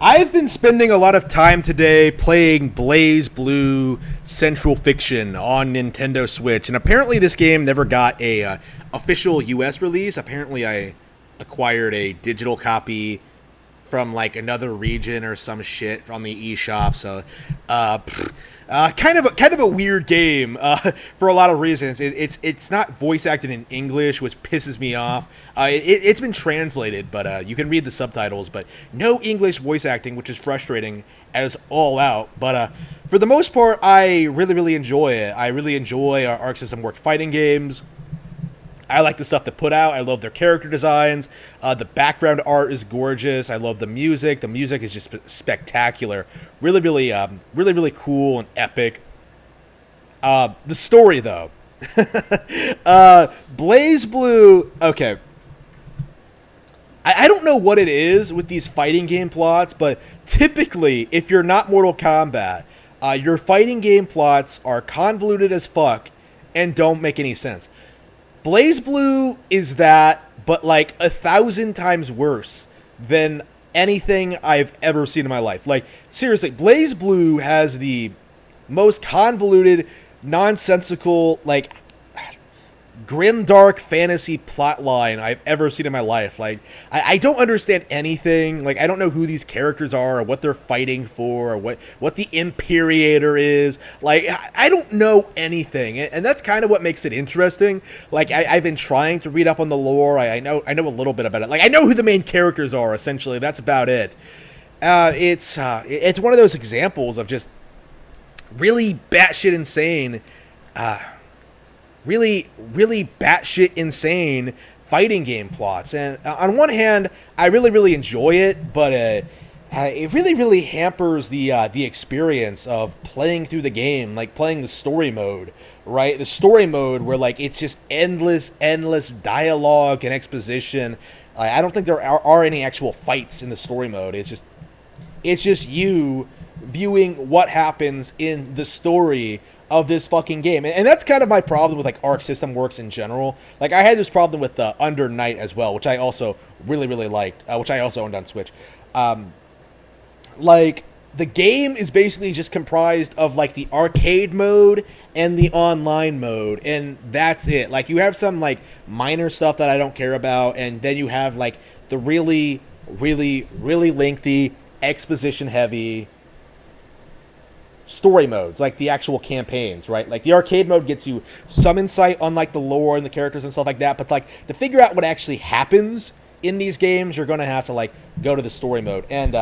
I've been spending a lot of time today playing Blazblue Centralfiction on Nintendo Switch, and apparently this game never got a official US release. Apparently I acquired a digital copy from like another region or some shit from the eShop. So, uh, kind of a weird game for a lot of reasons. It's not voice acted in English, which pisses me off. It's been translated, but you can read the subtitles, but no English voice acting, which is frustrating as all out. But for the most part, I really enjoy it. I really enjoy our Arc System Work fighting games. I like the stuff they put out. I love their character designs. The background art is gorgeous. I love the music. The music is just spectacular. Really cool and epic. The story, though. Blaze Blue. Okay. I don't know what it is with these fighting game plots, but typically, if you're not Mortal Kombat, your fighting game plots are convoluted as fuck and don't make any sense. BlazBlue is that, but like 1,000 times worse than anything I've ever seen in my life. Like, seriously, BlazBlue has the most convoluted, nonsensical, like, grim dark fantasy plotline I've ever seen in my life. Like, I don't understand anything. Like, I don't know who these characters are or what they're fighting for or what the Imperator is. Like, I don't know anything, and that's kind of what makes it interesting. Like, I've been trying to read up on the lore. I know a little bit about it. Like, I know who the main characters are. Essentially, that's about it. It's one of those examples of just really batshit insane. Really batshit insane fighting game plots. And on one hand, I really enjoy it, but it really hampers the experience of playing through the game, like playing the story mode, right? The story mode where like it's just endless dialogue and exposition. I don't think there are any actual fights in the story mode. It's just you viewing what happens in the story of this fucking game. And that's kind of my problem with like Arc System Works in general. Like, I had this problem with Under Night as well, which I also really liked, which I also owned on Switch. Like, the game is basically just comprised of like the arcade mode and the online mode, and that's it. Like, you have some like minor stuff that I don't care about, and then you have like the really lengthy, exposition heavy story modes, like the actual campaigns, right? Like, the arcade mode gets you some insight on like the lore and the characters and stuff like that, but like to figure out what actually happens in these games, you're gonna have to like go to the story mode. And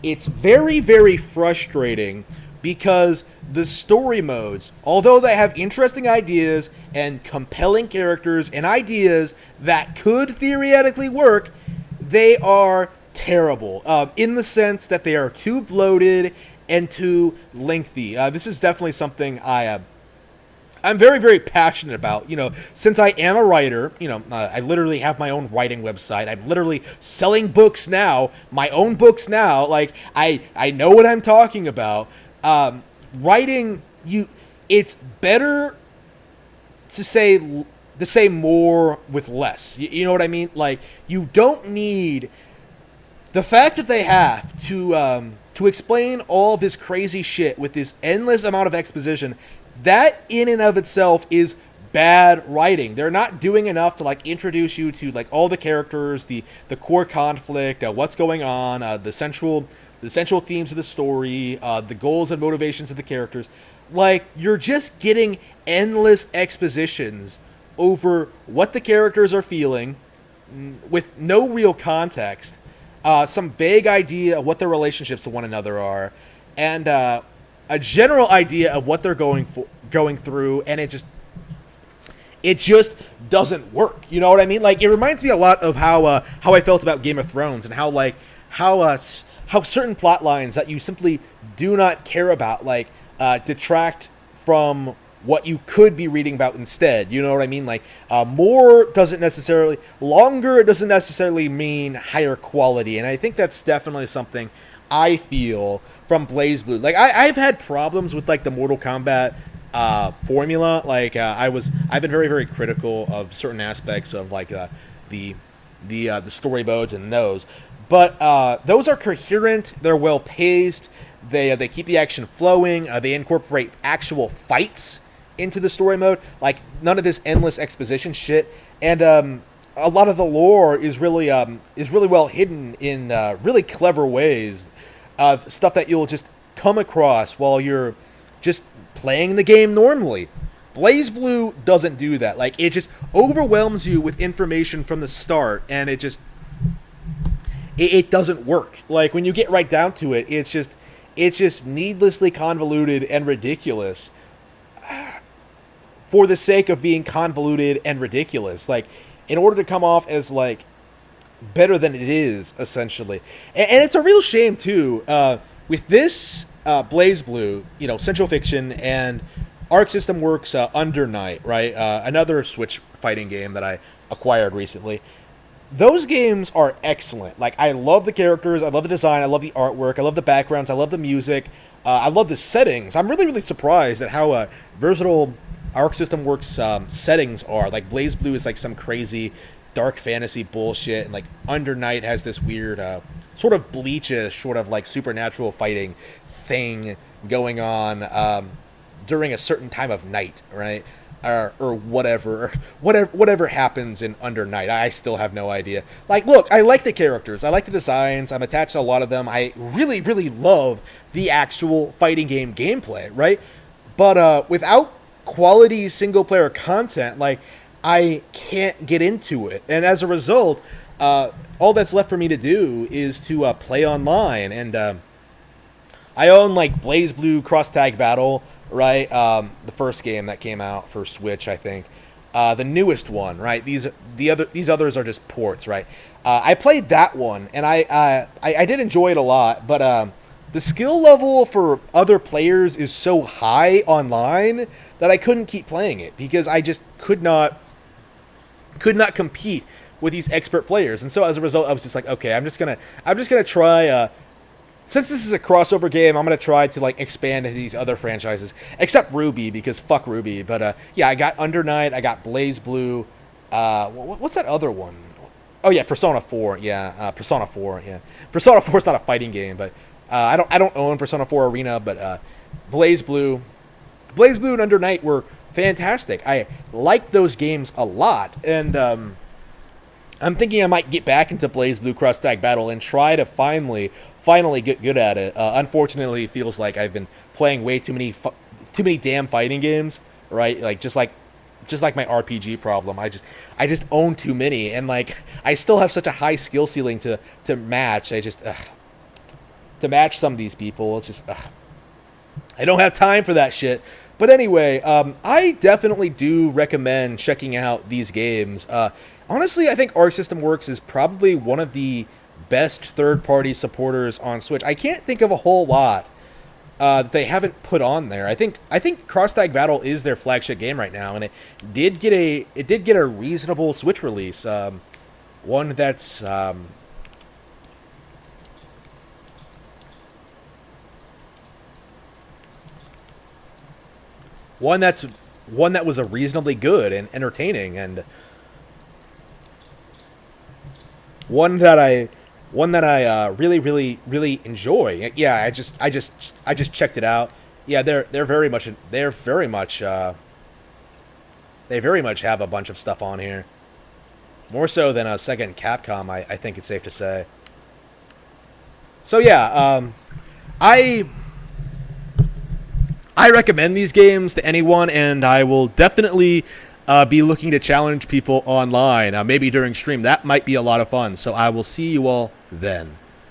it's very frustrating because the story modes, although they have interesting ideas and compelling characters and ideas that could theoretically work, they are terrible, in the sense that they are too bloated and too lengthy. This is definitely something I'm very passionate about. You know, since I am a writer, you know, I literally have my own writing website. I'm literally selling books now, my own books now. Like, I know what I'm talking about. Writing, it's better to say more with less. You know what I mean? Like, you don't need the fact that they have to explain all of this crazy shit with this endless amount of exposition. That in and of itself is bad writing. They're not doing enough to like introduce you to like all the characters, the core conflict, what's going on, the central themes of the story, the goals and motivations of the characters. Like, you're just getting endless expositions over what the characters are feeling with no real context. Some vague idea of what their relationships to one another are, and a general idea of what they're going through, and it just doesn't work. You know what I mean? Like, it reminds me a lot of how I felt about Game of Thrones, and how certain plot lines that you simply do not care about, like, detract from what you could be reading about instead. You know what I mean? Like, longer doesn't necessarily mean higher quality, and I think that's definitely something I feel from BlazBlue. Like, I've had problems with like the Mortal Kombat formula. Like, I've been very critical of certain aspects of like the story modes and those. But those are coherent. They're well paced. They keep the action flowing. They incorporate actual fights into the story mode. Like none of this endless exposition shit. And a lot of the lore is really well hidden in really clever ways. Stuff that you'll just come across while you're just playing the game normally. BlazBlue doesn't do that. Like it just overwhelms you with information from the start, and it doesn't work. Like when you get right down to it, it's just needlessly convoluted and ridiculous for the sake of being convoluted and ridiculous. Like in order to come off as like better than it is, essentially. And it's a real shame too. With this BlazBlue, Centralfiction and Arc System Works Under Night, right? Another Switch fighting game that I acquired recently. Those games are excellent. Like, I love the characters, I love the design, I love the artwork, I love the backgrounds, I love the music, I love the settings. I'm really, really surprised at how versatile Arc System Works settings are. Like, BlazBlue is like some crazy dark fantasy bullshit, and like Under Night has this weird sort of Bleach-ish, sort of like supernatural fighting thing going on during a certain time of night, right? Or whatever happens in Under Night. I still have no idea. Like, look, I like the characters. I like the designs. I'm attached to a lot of them. I really, really love the actual fighting game gameplay, right? But without quality single-player content, like, I can't get into it. And as a result, all that's left for me to do is to play online. And I own, like, BlazBlue Cross Tag Battle, right? The first game that came out for Switch, I think. The newest one, right? These others are just ports, right? I played that one, and I did enjoy it a lot, but the skill level for other players is so high online that I couldn't keep playing it because I just could not compete with these expert players. And so as a result, I was just like, okay, I'm just gonna try. Since this is a crossover game, I'm going to try to like expand into these other franchises, except Ruby, because fuck Ruby. But yeah, I got Under Night, I got BlazBlue. What's that other one? Oh yeah, Persona 4. Yeah, Persona 4. Yeah, Persona 4 is not a fighting game, but I don't own Persona 4 Arena. But BlazBlue and Under Night were fantastic. I liked those games a lot, and I'm thinking I might get back into BlazBlue Cross Tag Battle and try to finally get good at it. Unfortunately, it feels like I've been playing way too many damn fighting games, right? Like just like my RPG problem. I just own too many, and like I still have such a high skill ceiling to match. To match some of these people, it's just I don't have time for that shit. But anyway, I definitely do recommend checking out these games. Honestly, I think Arc System Works is probably one of the best third-party supporters on Switch. I can't think of a whole lot that they haven't put on there. I think Cross Tag Battle is their flagship game right now, and it did get a reasonable Switch release. One that's one that was a reasonably good and entertaining, and one that I really, really, really enjoy. Yeah, I just checked it out. Yeah, they very much have a bunch of stuff on here, more so than a second Capcom. I think it's safe to say. So yeah, I recommend these games to anyone, and I will definitely be looking to challenge people online, maybe during stream. That might be a lot of fun. So I will see you all then.